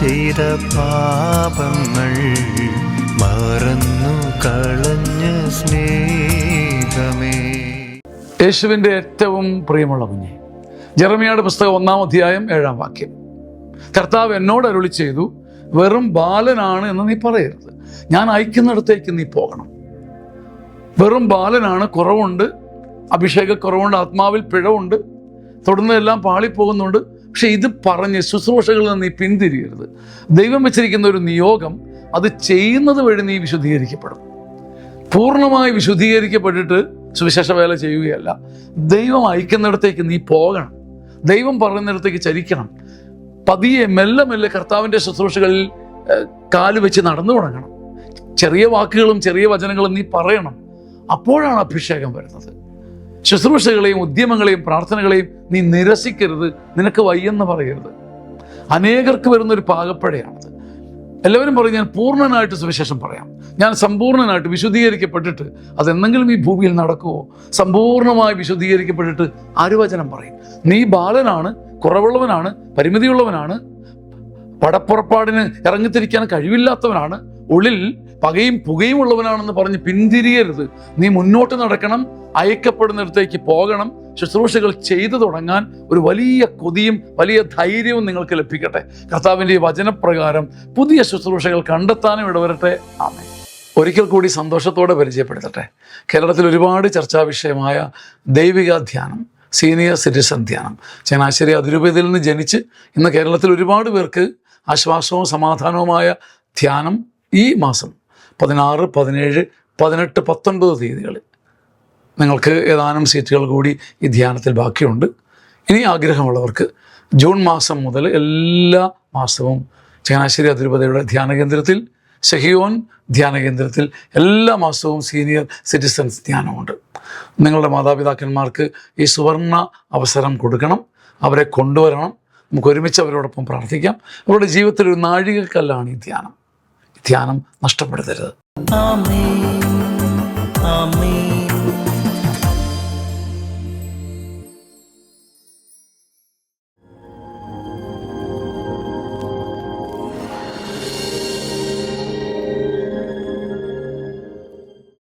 ചെയ്ത പാപങ്ങൾ മറന്നു കളഞ്ഞ സ്നേഹമേ. യേശുവിൻ്റെ ഏറ്റവും പ്രിയമുള്ള കുഞ്ഞെ, ജെറമ്യായുടെ പുസ്തകം 1-ാം അധ്യായം 7-ാം വാക്യം. കർത്താവ് എന്നോട് അരുളി ചെയ്തു, വെറും ബാലനാണ് എന്ന് നീ പറയരുത്, ഞാൻ അയക്കുന്നിടത്തേക്ക് നീ പോകണം. വെറും ബാലനാണ്, കുറവുണ്ട്, അഭിഷേകക്കുറവുണ്ട്, ആത്മാവിൽ പിഴവുണ്ട്, തൊടുന്നതെല്ലാം പാളിപ്പോകുന്നുണ്ട്. പക്ഷെ ഇത് പറഞ്ഞ് ശുശ്രൂഷകളിൽ നിന്ന് നീ പിന്തിരിയരുത്. ദൈവം വെച്ചിരിക്കുന്ന ഒരു നിയോഗം, അത് ചെയ്യുന്നത് വഴി നീ വിശുദ്ധീകരിക്കപ്പെടും. പൂർണ്ണമായി വിശുദ്ധീകരിക്കപ്പെട്ടിട്ട് സുവിശേഷ വേല ചെയ്യുകയല്ല, ദൈവം അയക്കുന്നിടത്തേക്ക് നീ പോകണം. ദൈവം പറയുന്നിടത്തേക്ക് ചരിക്കണം. പതിയെ മെല്ലെ മെല്ലെ കർത്താവിൻ്റെ ശുശ്രൂഷകളിൽ കാല് വെച്ച് നടന്നു തുടങ്ങണം. ചെറിയ വാക്കുകളും ചെറിയ വചനങ്ങളും നീ പറയണം. അപ്പോഴാണ് അഭിഷേകം വരുന്നത്. ശുശ്രൂഷകളെയും ഉദ്യമങ്ങളെയും പ്രാർത്ഥനകളെയും നീ നിരസിക്കരുത്. നിനക്ക് വയ്യെന്ന് പറയരുത്. അനേകർക്ക് വരുന്നൊരു പാകപ്പഴയാണത്. എല്ലാവരും പറയും, ഞാൻ പൂർണ്ണനായിട്ട് സുവിശേഷം പറയാം, ഞാൻ സമ്പൂർണ്ണനായിട്ട് വിശുദ്ധീകരിക്കപ്പെട്ടിട്ട് അതെന്തെങ്കിലും ഈ ഭൂമിയിൽ നടക്കുമോ? സമ്പൂർണ്ണമായി വിശുദ്ധീകരിക്കപ്പെട്ടിട്ട് ആര് വചനം പറയും? നീ ബാലനാണ്, കുറവുള്ളവനാണ്, പരിമിതിയുള്ളവനാണ്, പടപ്പുറപ്പാടിന് ഇറങ്ങിത്തിരിക്കാൻ കഴിവില്ലാത്തവനാണ്, ഉള്ളിൽ പകയും പുകയും ഉള്ളവനാണെന്ന് പറഞ്ഞ് പിന്തിരിയരുത്. നീ മുന്നോട്ട് നടക്കണം, അയക്കപ്പെടുന്നിടത്തേക്ക് പോകണം. ശുശ്രൂഷകൾ ചെയ്തു തുടങ്ങാൻ ഒരു വലിയ കൊതിയും വലിയ ധൈര്യവും നിങ്ങൾക്ക് ലഭിക്കട്ടെ. കർത്താവിൻ്റെ ഈ വചനപ്രകാരം പുതിയ ശുശ്രൂഷകൾ കണ്ടെത്താനും ഇടവരട്ടെ. ആമേൻ. ഒരിക്കൽ കൂടി സന്തോഷത്തോടെ പരിചയപ്പെടുത്തട്ടെ. കേരളത്തിൽ ഒരുപാട് ചർച്ചാ വിഷയമായ ദൈവിക ധ്യാനം, സീനിയർ സിറ്റിസൺ ധ്യാനം, ചങ്ങനാശ്ശേരി അതിരൂപതയിൽ നിന്ന് ജനിച്ച് ഇന്ന് കേരളത്തിൽ ഒരുപാട് പേർക്ക് ആശ്വാസവും സമാധാനവുമായ ധ്യാനം ഈ മാസം 16, 17, 18, 19 തീയതികളിൽ നിങ്ങൾക്ക് ഏതാനും സീറ്റുകൾ കൂടി ഈ ധ്യാനത്തിൽ ബാക്കിയുണ്ട്. ഇനി ആഗ്രഹമുള്ളവർക്ക് ജൂൺ മാസം മുതൽ എല്ലാ മാസവും ചങ്ങനാശ്ശേരി അതിരൂപതയുടെ ധ്യാന കേന്ദ്രത്തിൽ, ഷഹിയോൻ ധ്യാന കേന്ദ്രത്തിൽ എല്ലാ മാസവും സീനിയർ സിറ്റിസൺസ് ധ്യാനമുണ്ട്. നിങ്ങളുടെ മാതാപിതാക്കന്മാർക്ക് ഈ സുവർണ അവസരം കൊടുക്കണം, അവരെ കൊണ്ടുവരണം. നമുക്ക് ഒരുമിച്ച് അവരോടൊപ്പം പ്രാർത്ഥിക്കാം. അവരുടെ ജീവിതത്തിൽ ഒരു നാഴികക്കല്ലാണ് ഈ ധ്യാനം. ധ്യാനം നഷ്ടപ്പെടുത്തരുത്. ആമേൻ, ആമേൻ.